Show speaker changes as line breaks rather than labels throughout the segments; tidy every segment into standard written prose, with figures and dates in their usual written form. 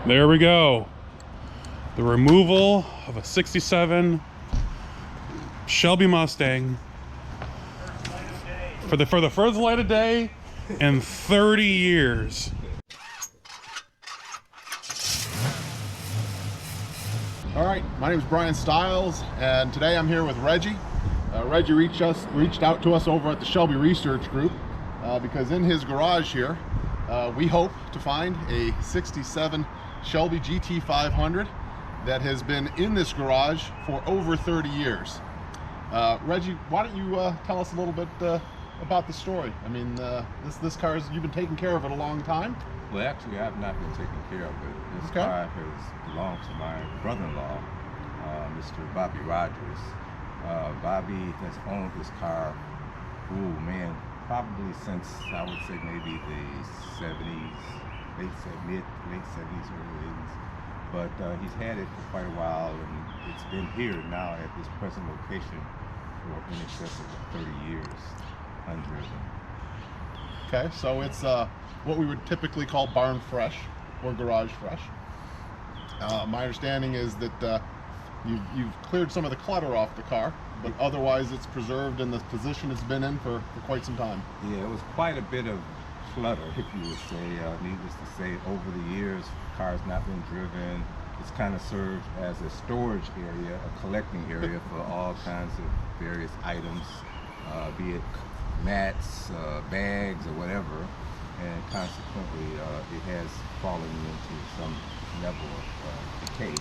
There we go. The removal of a 67 Shelby Mustang for the first light of day in 30 years.
All right, my name is Brian Stiles, and today I'm here with Reggie. Reggie reached out to us over at the Shelby Research Group because in his garage here, we hope to find a 67 Shelby GT500 that has been in this garage for over 30 years. Reggie, why don't you tell us a little bit about the story? I mean, this car, you've been taking care of it a long time?
Well, actually, I've not been taking care of it. This car has belonged to my brother-in-law, Mr. Bobby Rogers. Bobby has owned this car, probably since, I would say, maybe the 70s, late 70s, early 80s. But he's had it for quite a while, and it's been here now at this present location for in excess of 30 years, undriven.
Okay, so it's what we would typically call barn fresh or garage fresh. My understanding is that you've cleared some of the clutter off the car, but otherwise it's preserved in the position it's been in for quite some time.
Yeah, it was quite a bit of clutter, if you would say. Needless to say, over the years, the car's not been driven. It's kind of served as a storage area, a collecting area for all kinds of various items, be it mats, bags, or whatever. And consequently, it has fallen into some level of decay.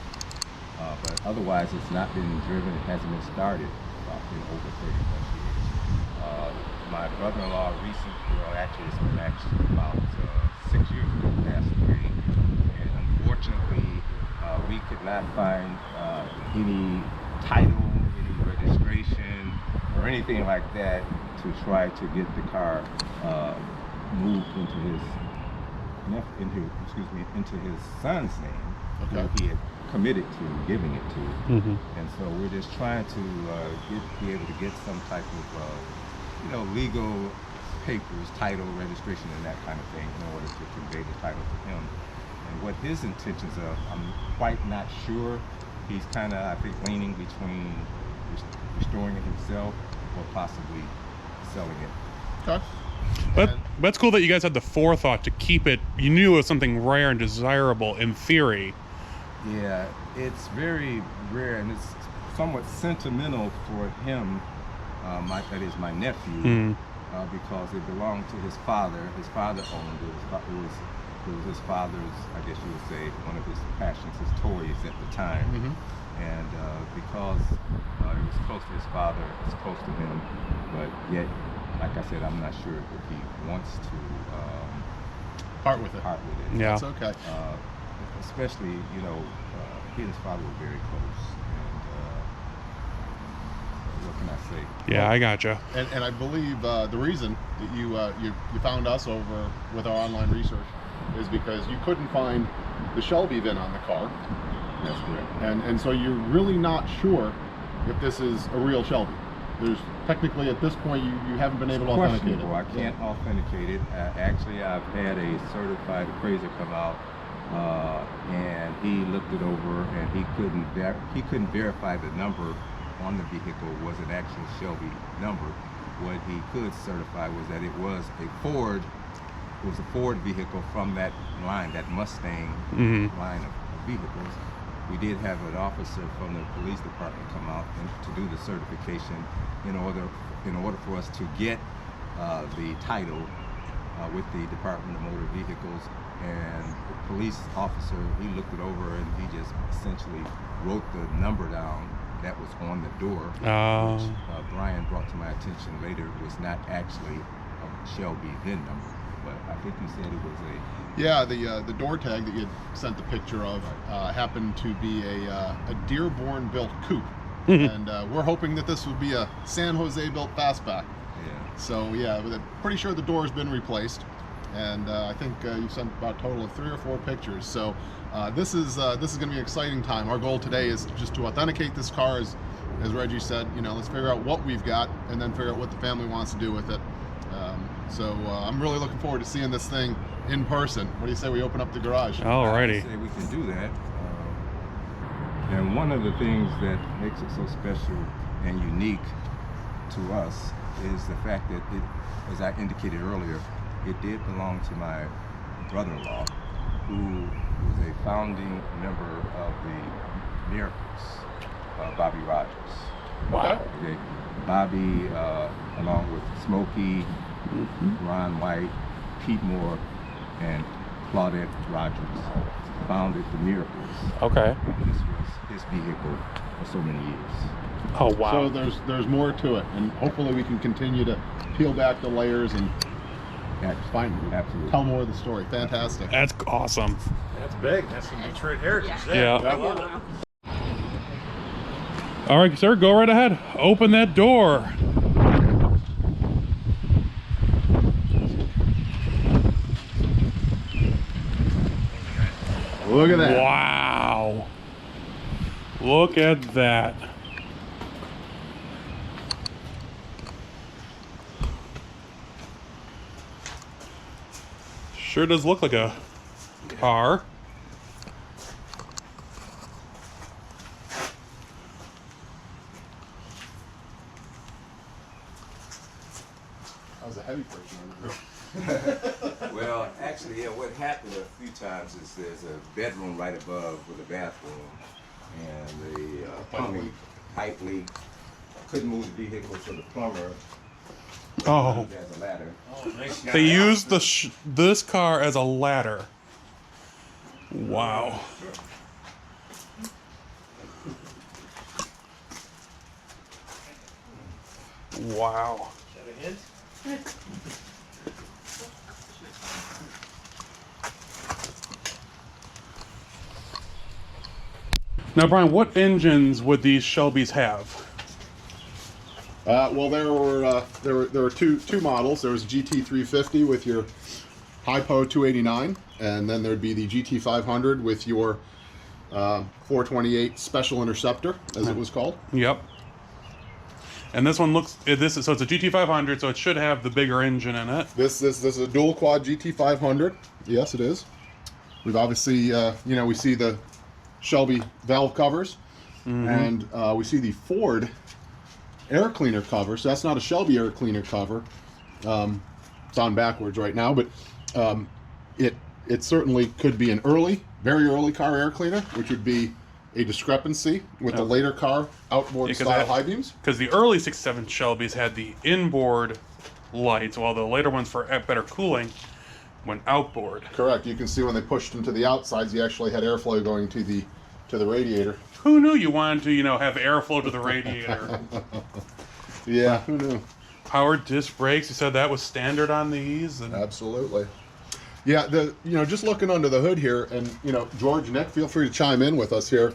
But otherwise, it's not been driven. It hasn't been started in over 30 plus years. My brother-in-law it's been about 6 years ago, passed away. And unfortunately, we could not find any title, any registration, or anything like that to try to get the car moved into his son's name, who he had committed to giving it to. And so we're just trying to be able to get some type of legal papers, title, registration, and that kind of thing in order to convey the title to him. And what his intentions are, I'm quite not sure. He's kind of, I think, leaning between restoring it himself or possibly selling it.
Okay.
But that's cool that you guys had the forethought to keep it. You knew it was something rare and desirable in theory.
Yeah, it's very rare, and it's somewhat sentimental for him, that is my nephew, because it belonged to his father. His father owned it. It was his father's, I guess you would say, one of his passions, his toys at the time. And because it was close to his father, it's close to him, but yet, like I said, I'm not sure if he wants to
part with it.
Yeah.
That's okay.
Especially, he and his father were very close. And what can I say?
Yeah, I gotcha.
And I believe the reason that you found us over with our online research is because you couldn't find the Shelby VIN on the car.
That's correct.
And so you're really not sure if this is a real Shelby. There's technically at this point you haven't been able to authenticate it.
I can't authenticate it. Actually, I've had a certified appraiser come out, and he looked it over, and he couldn't verify the number on the vehicle was an actual Shelby number. What he could certify was that it was a Ford. It was a Ford vehicle from that line, that Mustang line of vehicles. We did have an officer from the police department come out to do the certification in order for us to get the title with the Department of Motor Vehicles. And the police officer, he looked it over and he just essentially wrote the number down that was on the door, which Brian brought to my attention later was not actually a Shelby VIN number. But I think you said it was a...
Yeah, the door tag that you sent the picture of happened to be a Dearborn built coupe. And we're hoping that this would be a San Jose built fastback.
Yeah.
So yeah, pretty sure the door has been replaced. And I think you sent about a total of 3 or 4 pictures. So this is going to be an exciting time. Our goal today is just to authenticate this car, as Reggie said. Let's figure out what we've got and then figure out what the family wants to do with it. So I'm really looking forward to seeing this thing in person. What do you say we open up the garage?
Alrighty.
I say we can do that. And one of the things that makes it so special and unique to us is the fact that it, as I indicated earlier, it did belong to my brother-in-law, who was a founding member of the Miracles, Bobby Rogers.
Wow.
Okay. Bobby, along with Smokey, Ron White, Pete Moore, and Claudette Rogers, founded the Miracles.
Okay.
And this was his vehicle for so many years.
Oh wow.
So there's more to it, and hopefully we can continue to peel back the layers and find
Absolutely.
tell more of the story. Fantastic.
That's awesome.
That's big. That's some Detroit heritage there.
Yeah.
I love it.
All right, sir, go right ahead. Open that door.
Look at that.
Wow. Look at that. Sure does look like a car.
That was a heavy person.
Well, actually, yeah, what happened a few times is there's a bedroom right above with a bathroom, and the plumbing pipe leak. Couldn't move the vehicle, so the plumber
Oh,
used it as a ladder.
Oh, nice guy.
they used this car as a ladder. Wow. Wow.
Is that a hint?
Now, Brian, what engines would these Shelbys have?
Well, there were two models. There was a GT350 with your Hypo 289, and then there'd be the GT500 with your 428 Special Interceptor, as it was called.
Yep. And this one looks so it's a GT500, so it should have the bigger engine in it.
This is a dual quad GT500. Yes, it is. We've obviously we see the Shelby valve covers, and we see the Ford air cleaner cover. So that's not a Shelby air cleaner cover. It's on backwards right now, but it certainly could be an very early car air cleaner, which would be a discrepancy with the later car outboard style high beams.
Because the early 67 Shelbys had the inboard lights, while the later ones for better cooling went outboard.
Correct. You can see when they pushed them to the outsides, you actually had airflow going to the radiator.
Who knew you wanted to, have airflow to the radiator?
Yeah, who knew?
Powered disc brakes. You said that was standard on these. And
Absolutely. Yeah, just looking under the hood here, and George, Nick, feel free to chime in with us here.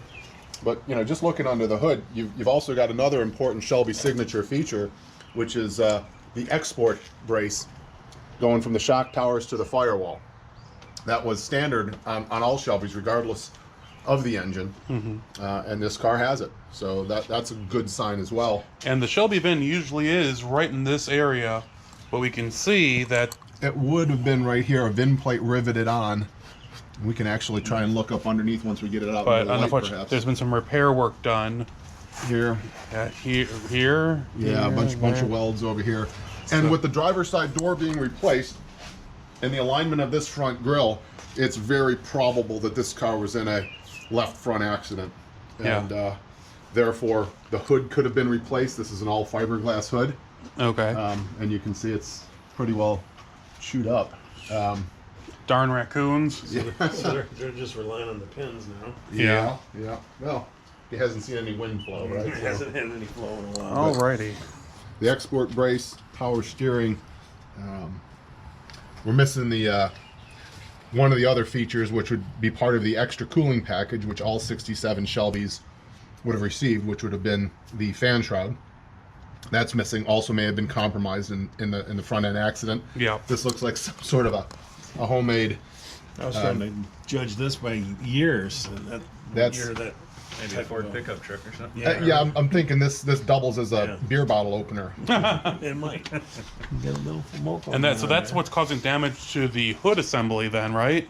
But just looking under the hood, you've also got another important Shelby signature feature, which is the export brace going from the shock towers to the firewall. That was standard on all Shelbys, regardless of the engine, and this car has it. So that's a good sign as well.
And the Shelby VIN usually is right in this area, but we can see that
It would have been right here, a VIN plate riveted on. We can actually try and look up underneath once we get it out.
but
into the light,
unfortunately,
perhaps.
there's been some repair work done.
Here,
Here.
yeah, a bunch of welds over here. And with the driver's side door being replaced and the alignment of this front grille, it's very probable that this car was in a left front accident. And therefore, the hood could have been replaced. This is an all fiberglass hood.
Okay.
And you can see it's pretty well chewed up.
Darn raccoons.
So they're just relying on the pins now.
Yeah.
Yeah. Well, he hasn't seen any wind flow, right?
It
So
hasn't had any flow in a while.
Alrighty.
the export brace, power steering. We're missing the one of the other features, which would be part of the extra cooling package, which all 67 Shelbys would have received, which would have been the fan shroud. That's missing. Also may have been compromised in the front end accident.
Yeah.
This looks like some sort of a homemade.
I was trying to judge this by years, and
That's-
year that
Maybe a Ford pickup truck or something.
Yeah, I'm thinking this doubles as a
Yeah.
beer bottle opener.
It might. Get a little smoke on
And
there.
so that's what's causing damage to the hood assembly then, right?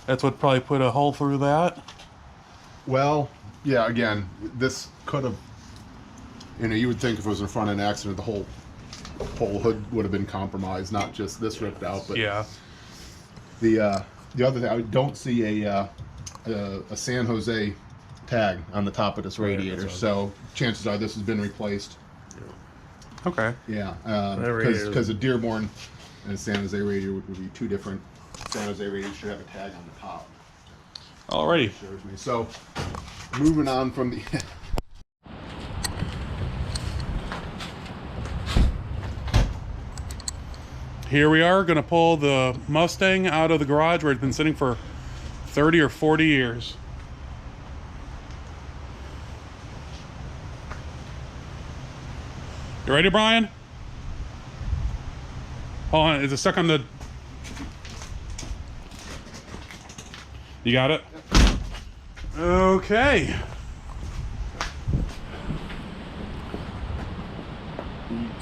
That's what probably put a hole through that.
Well, yeah, again, this could have, you would think if it was in front end accident, the whole hood would have been compromised, not just this ripped out. But
Yeah.
the other thing, I don't see a San Jose tag on the top of this radiator,
that's
so chances are this has been replaced.
Okay.
Yeah,
radiator-
because a Dearborn and a San Jose radiator would be two different. San Jose radiator should have a tag on the top.
Alrighty.
Shows me. So, moving on from the.
Here we are going to pull the Mustang out of the garage where it's been sitting for 30 or 40 years. You ready, Brian? Hold on, is it stuck on the... You got it? Okay.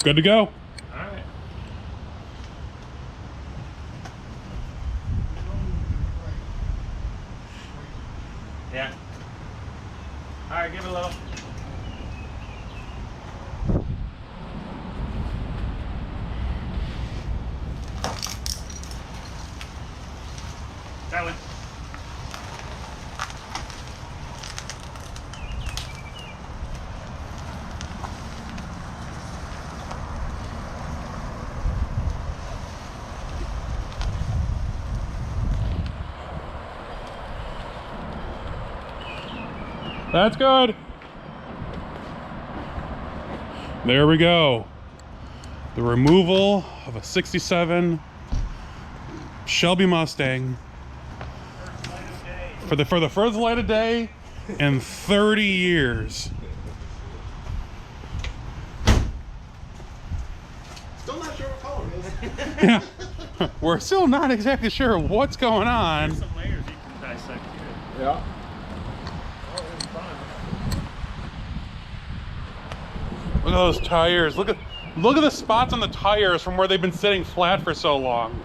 Good to go.
Alright. Yeah. Alright, give it a little. That one.
That's good. There we go. The removal of a 67 Shelby Mustang for the first light of day in 30 years.
Still not sure what color it is.
Yeah. We're still not exactly sure what's going on.
Some layers you can dissect too.
Yeah.
Look at those tires. Look at the spots on the tires from where they've been sitting flat for so long.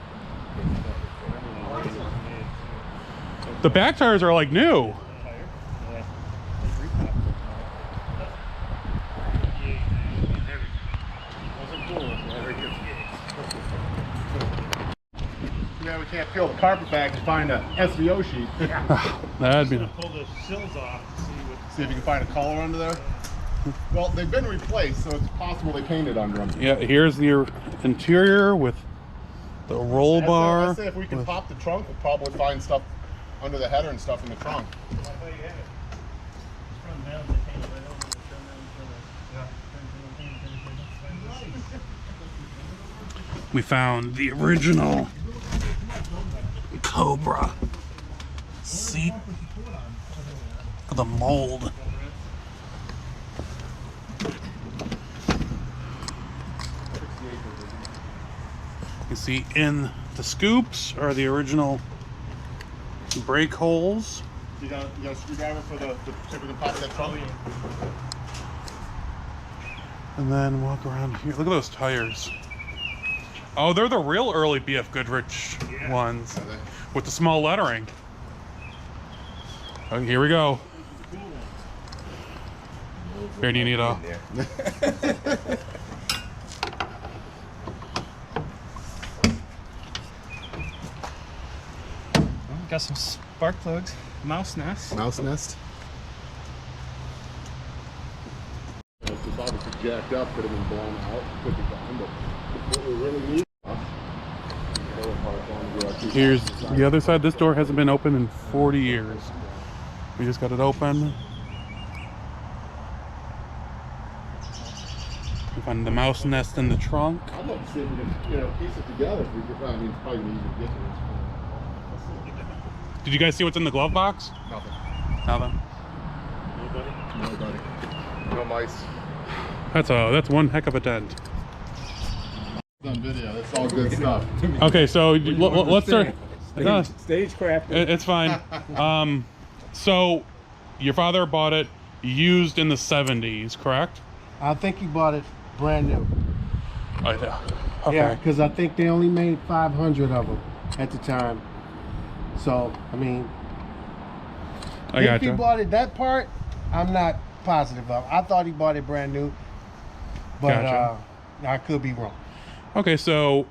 The back tires are like new.
Yeah, we can't peel the carpet back to find a SVO sheet.
That'd be.
Pull the sills off to see what.
See if you can find a color under there. Well, they've been replaced, so it's possible they painted under them.
Yeah, here's the interior with the roll bar.
I say if we can pop the trunk, we'll probably find stuff under the header and stuff in the trunk.
We found the original Cobra seat of the mold. You see in the scoops are the original brake holes.
You got a screwdriver for the see if we can pop that trunk?
And then walk around here. Look at those tires. Oh, they're the real early BF Goodrich ones
Are they?
with the small lettering. Oh, here we go. Here, do you need a...
Got some spark plugs, mouse nest.
Mouse nest. It's obviously jacked up, could have been blown out, could be gone, but what we really need.
Here's the other side. This door hasn't been open in 40 years. We just got it open. We found the mouse nest in the trunk.
I'd love to see if we can, piece it together. If we could, I mean, it's probably easy to get to this.
Did you guys see what's in the glove box?
Nothing.
Nothing.
Nobody. No mice.
That's one heck of a dent.
On video, that's all good stuff.
Okay, so let's start.
Stagecraft.
It's fine. So your father bought it used in the 70s, correct?
I think he bought it brand new.
Okay.
Yeah, because I think they only made 500 of them at the time. So, I mean,
I
if
gotcha.
he bought it, that part, I'm not positive of. I thought he bought it brand new, but
Gotcha.
I could be wrong.
Okay, so,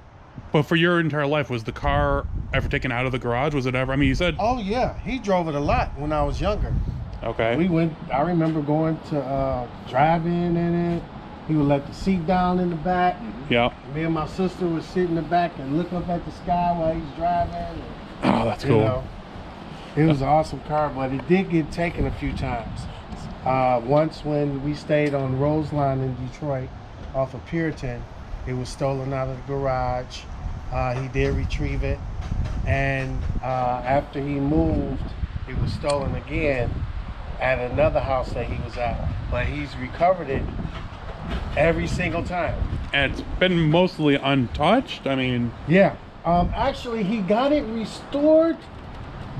but for your entire life, was the car ever taken out of the garage? Was it ever? I mean, you said.
Oh yeah, he drove it a lot when I was younger.
Okay.
We went. I remember going to driving in it. He would let the seat down in the back.
Yeah.
Me and my sister would sit in the back and look up at the sky while he's driving. And,
Oh, that's
you
cool.
know, it was an awesome car, but it did get taken a few times. Once when we stayed on Roseline in Detroit off of Puritan, it was stolen out of the garage. He did retrieve it, and after he moved, it was stolen again at another house that he was at. But he's recovered it every single time.
And it's been mostly untouched. I mean,
Yeah. Actually, he got it restored.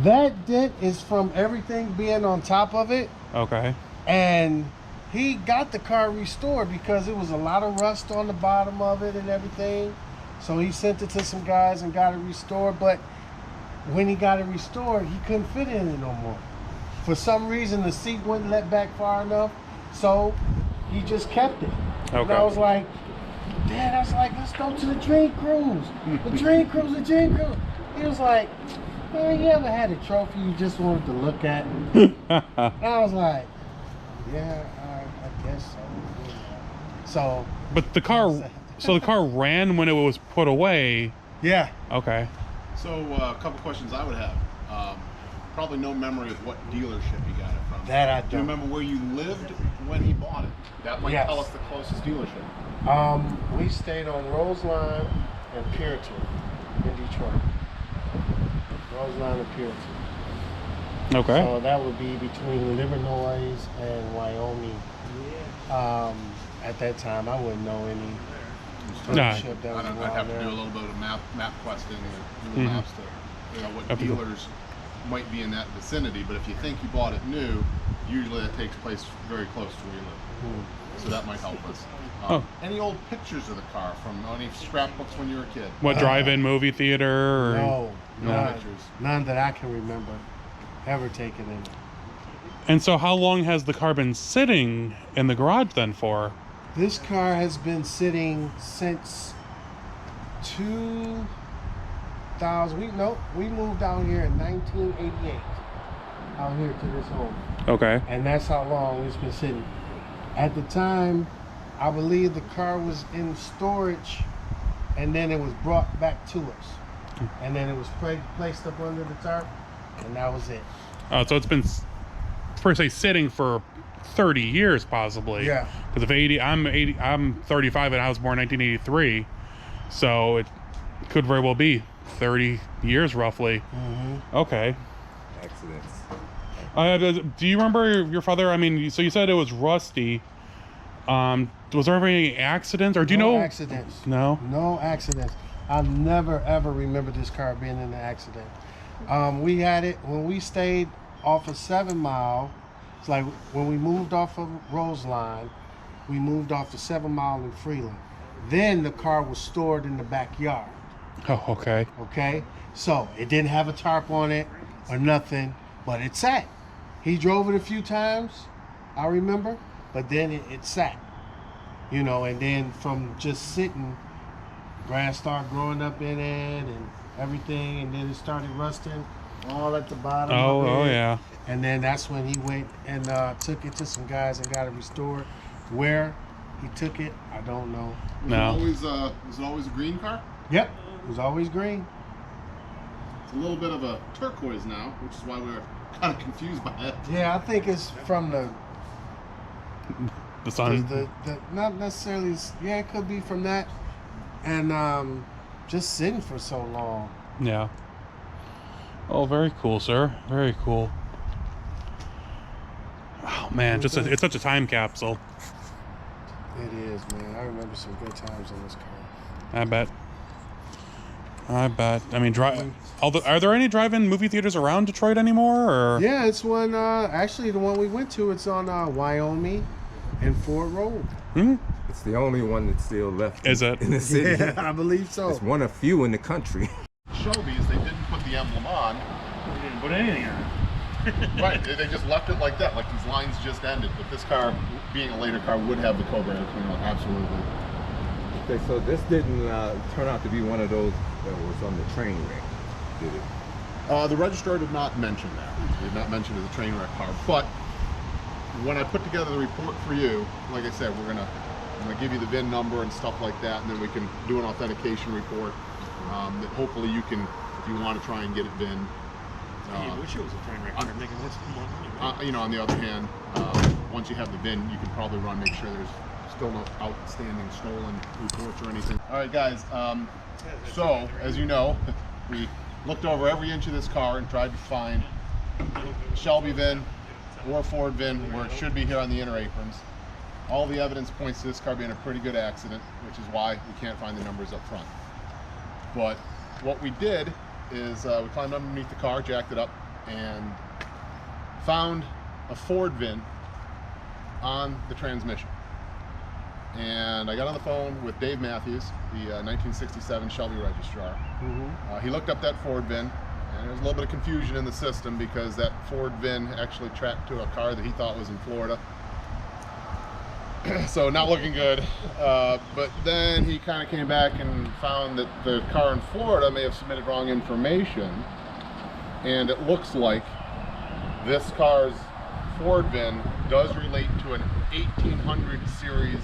That dent is from everything being on top of it.
okay.
And he got the car restored because it was a lot of rust on the bottom of it and everything. So he sent it to some guys and got it restored. But when he got it restored, he couldn't fit in it no more. For some reason, the seat wouldn't let back far enough. So he just kept it. And
Okay.
I was like, Dad, I was like, let's go to the Dream Cruise. The Dream Cruise, the Dream Cruise. He was like, man, you ever had a trophy you just wanted to look at? And I was like, yeah, I guess so. So,
But the car, so the car ran when it was put away.
yeah.
Okay.
So a couple questions I would have. Probably no memory of what dealership you got it from.
That I
Do you
don't.
remember where you lived when he bought it? That might
Yes.
tell us the closest dealership.
We stayed on Roseline and Puritan in Detroit. Roseline and Puritan.
Okay.
So that would be between Livernois and Wyoming. At that time, I wouldn't know any
Nah.
dealership that was
I'd
around
have to
there.
do a little bit of map questing or Google Maps to what
Have to go.
dealers might be in that vicinity. But if you think you bought it new, usually that takes place very close to where you live. So that might help us. Any old pictures of the car from any scrapbooks when you were a kid?
What drive-in movie theater? Or...
No,
No.
none,
Pictures.
none that I can remember ever taken in it.
And so, how long has the car been sitting in the garage then for?
This car has been sitting since 2000. We moved out here in 1988. Out here to this home,
Okay.
and that's how long it's been sitting. At the time, I believe the car was in storage, and then it was brought back to us, and then it was placed up under the tarp, and that was it.
So it's been, per se, sitting for 30 years, possibly.
Yeah.
Because if 80, I'm 35, and I was born in 1983, so it could very well be 30 years, roughly. Okay.
Accidents.
Do you remember your father? I mean, so you said it was rusty. Was there ever any accidents, or do you
No
know?
accidents.
No.
No accidents. I never ever remember this car being in an accident. We had it when we stayed off of 7 Mile. It's like when we moved off of Roseline, we moved off to 7 Mile in Freeland. Then the car was stored in the backyard.
Oh, okay.
Okay, so it didn't have a tarp on it or nothing, but it sat. He drove it a few times, I remember, but then it sat. You know, and then from just sitting, grass started growing up in it and everything, and then it started rusting all at the bottom of it.
Oh, yeah.
And then that's when he went and took it to some guys and got it restored. Where he took it, I don't know.
Was it always a green car?
Yep, it was always green.
It's a little bit of a turquoise now, which is why we were kind of confused by it.
Yeah, I think it's from the
The
the not necessarily. Yeah, it could be from that, and just sitting for so long.
Yeah. Oh, very cool, sir. Very cool. Oh man, it's such a time capsule.
It is, man. I remember some good times on this car.
I bet. I bet. I mean, are there any drive-in movie theaters around Detroit anymore? Or?
Yeah, it's one. Actually, the one we went to, it's on Wyoming and Ford Road.
It's the only one that's still left.
Is it?
In the city?
Yeah, I believe so.
It's one of few in the country.
Shelby's, they didn't put the emblem on.
We didn't put anything on.
Right, they just left it like that, like these lines just ended. But this car, being a later car, would have the Cobra air cleaner, absolutely.
Okay, so this didn't turn out to be one of those that was on the train wreck, did it?
The registrar did not mention that. They did not mention it as a train wreck car. But when I put together the report for you, like I said, I'm gonna give you the VIN number and stuff like that, and then we can do an authentication report that hopefully you can, if you want to try and get it VIN.
I wish it was a train wreck. I'm making this one.
You know, on the other hand, once you have the VIN, you can probably run, make sure there's still no outstanding stolen reports or anything. All right, guys. So, as you know, we looked over every inch of this car and tried to find Shelby VIN or Ford VIN where it should be here on the inner aprons. All the evidence points to this car being a pretty good accident, which is why we can't find the numbers up front. But what we did is we climbed underneath the car, jacked it up, and found a Ford VIN on the transmission. And I got on the phone with Dave Matthews, the 1967 Shelby registrar. He looked up that Ford VIN, and there was a little bit of confusion in the system because that Ford VIN actually tracked to a car that he thought was in Florida. So not looking good. But then he kind of came back and found that the car in Florida may have submitted wrong information, and it looks like this car's Ford VIN does relate to an 1800 series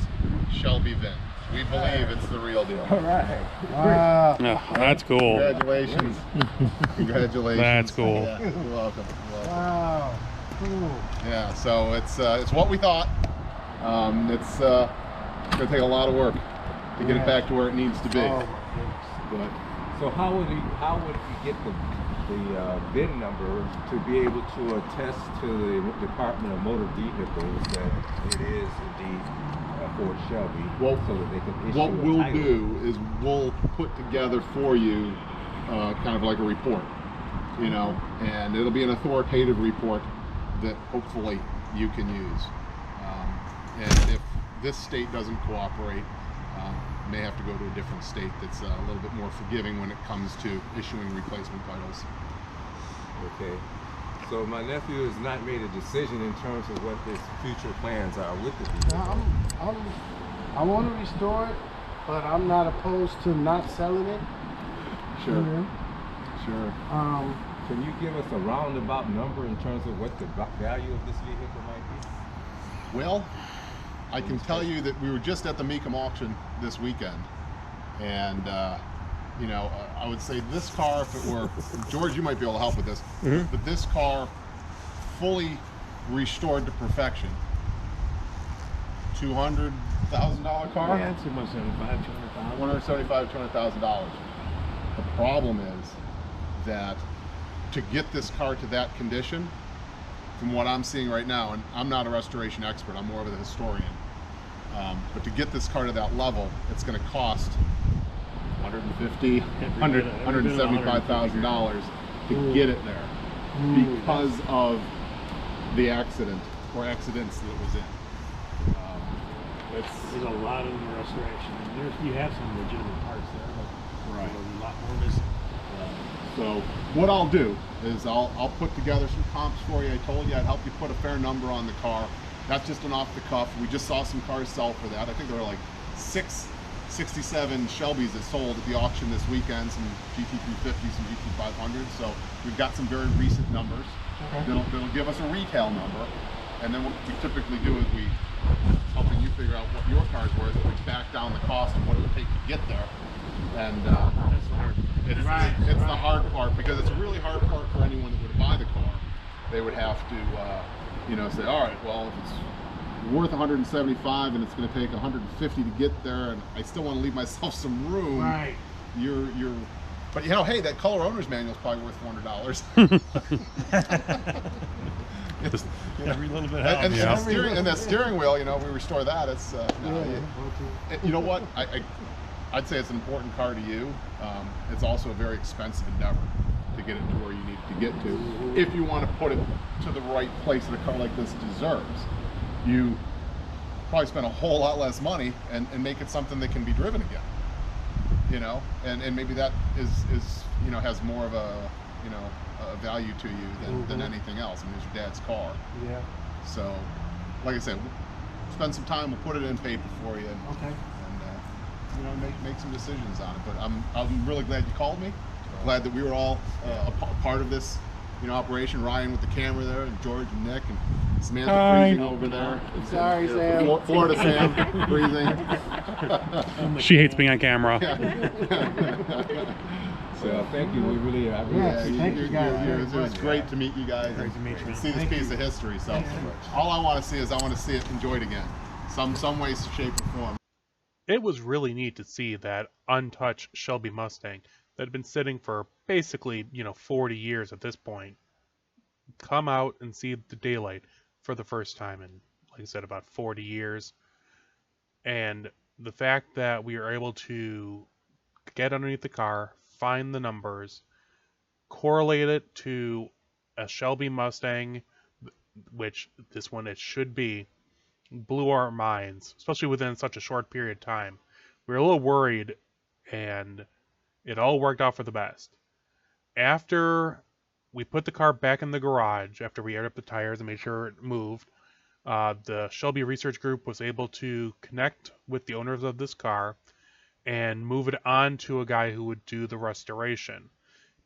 Shelby VIN. We believe it's the real deal.
All right.
Wow.
Oh, that's cool.
Congratulations. Congratulations.
That's cool.
Yeah, you're welcome. You're welcome.
Wow. Cool.
Yeah, so it's what we thought. It's gonna take a lot of work to get it back to where it needs to be.
Oh,
But
So how would you get the VIN number to be able to attest to the Department of Motor Vehicles that it is indeed a Ford Shelby,
Well,
so that they can issue
what
a
we'll
title?
do is we'll put together for you kind of like a report, you know, and it'll be an authoritative report that hopefully you can use. And if this state doesn't cooperate, may have to go to a different state that's a little bit more forgiving when it comes to issuing replacement titles.
Okay. So my nephew has not made a decision in terms of what his future plans are with the vehicle.
I want to restore it, but I'm not opposed to not selling it.
Sure.
Mhm.
Sure.
Can you give us a roundabout number in terms of what the value of this vehicle might be?
Well, I can tell you that we were just at the Mecum auction this weekend, and you know, I would say this car, if it were George, you might be able to help with this, but this car, fully restored to perfection, $200,000 car.
Yeah, it's about 75, 200,000.
$175,000, $200,000. The problem is that to get this car to that condition, from what I'm seeing right now, and I'm not a restoration expert, I'm more of a historian, but to get this car to that level, it's going to cost $175,000 to get it there because of the accident or accidents that it was in.
There's a lot in the restoration, and you have some legitimate parts there, but
Right.
there's a lot more missing.
So what I'll do is I'll put together some comps for you. I told you I'd help you put a fair number on the car. That's just an off the cuff. We just saw some cars sell for that. I think there were like 667 Shelbys that sold at the auction this weekend, some GT350s, some GT500s. So we've got some very recent numbers that'll give us a retail number. And then what we typically do is we, helping you figure out what your car's worth, we back down the cost of what it would take to get there. And
That's the hard part.
it's the hard part, because it's a really hard part for anyone that would buy the car. They would have to, you know, say, all right, well, if it's worth 175 and it's going to take 150 to get there, and I still want to leave myself some room.
Right.
But you know, hey, that color owner's manual is probably worth $400.
Every little bit
And,
helps.
and that steering wheel, you know, we restore that. It's you know what, I'd say it's an important car to you. It's also a very expensive endeavor to get it to where you need it to get to. If you want to put it to the right place that a car like this deserves, you probably spend a whole lot less money and make it something that can be driven again. You know, and maybe that is you know, has more of a, you know, a value to you than anything else. I mean, it's your dad's car.
Yeah.
So, like I said, spend some time. We'll put it in paper for you.
Okay.
And you know, make some decisions on it. But I'm really glad you called me. Glad that we were all a part of this, you know, operation. Ryan with the camera there, and George and Nick, and Samantha freezing over there.
Sorry, Sam.
Florida Sam freezing.
She hates being on camera.
So thank you. We really, I really
Yes,
appreciate
thank you guys.
It was great to meet you guys
Great to meet you.
and see this piece of history. So all I want to see is I want to see it enjoyed again, some way, shape, or form.
It was really neat to see that untouched Shelby Mustang that had been sitting for basically, 40 years at this point, come out and see the daylight for the first time in, like I said, about 40 years. And the fact that we were able to get underneath the car, find the numbers, correlate it to a Shelby Mustang, which this one it should be, blew our minds, especially within such a short period of time. We were a little worried, and it all worked out for the best. After we put the car back in the garage, after we aired up the tires and made sure it moved, the Shelby Research Group was able to connect with the owners of this car and move it on to a guy who would do the restoration.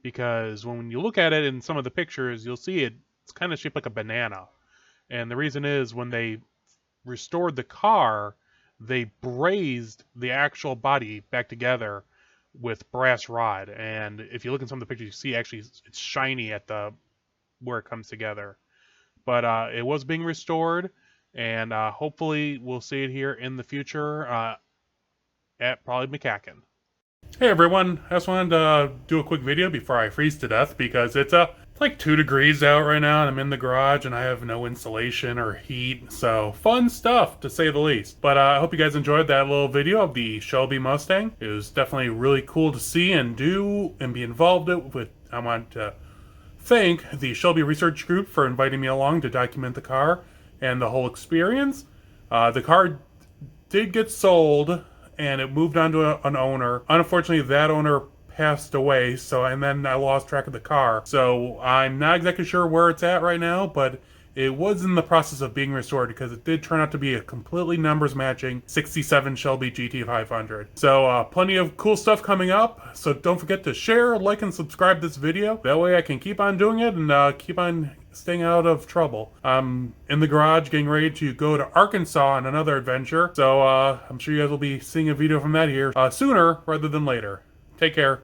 Because when you look at it in some of the pictures, you'll see it's kind of shaped like a banana. And the reason is when they restored the car, they brazed the actual body back together with brass rod. And if you look in some of the pictures, you see actually it's shiny at where it comes together. But it was being restored, and hopefully we'll see it here in the future at probably McCacken. Hey everyone, I just wanted to do a quick video before I freeze to death because it's like 2 degrees out right now and I'm in the garage and I have no insulation or heat, so fun stuff to say the least. But I hope you guys enjoyed that little video of the Shelby Mustang. It was definitely really cool to see and do and be involved with. I want to thank the Shelby Research Group for inviting me along to document the car and the whole experience. The car did get sold and it moved on to an owner. Unfortunately, that owner passed away, and then I lost track of the car. So I'm not exactly sure where it's at right now, but it was in the process of being restored because it did turn out to be a completely numbers matching 67 Shelby GT500. So plenty of cool stuff coming up. So don't forget to share, like, and subscribe this video. That way I can keep on doing it and keep on staying out of trouble. I'm in the garage getting ready to go to Arkansas on another adventure. So I'm sure you guys will be seeing a video from that here sooner rather than later. Take care.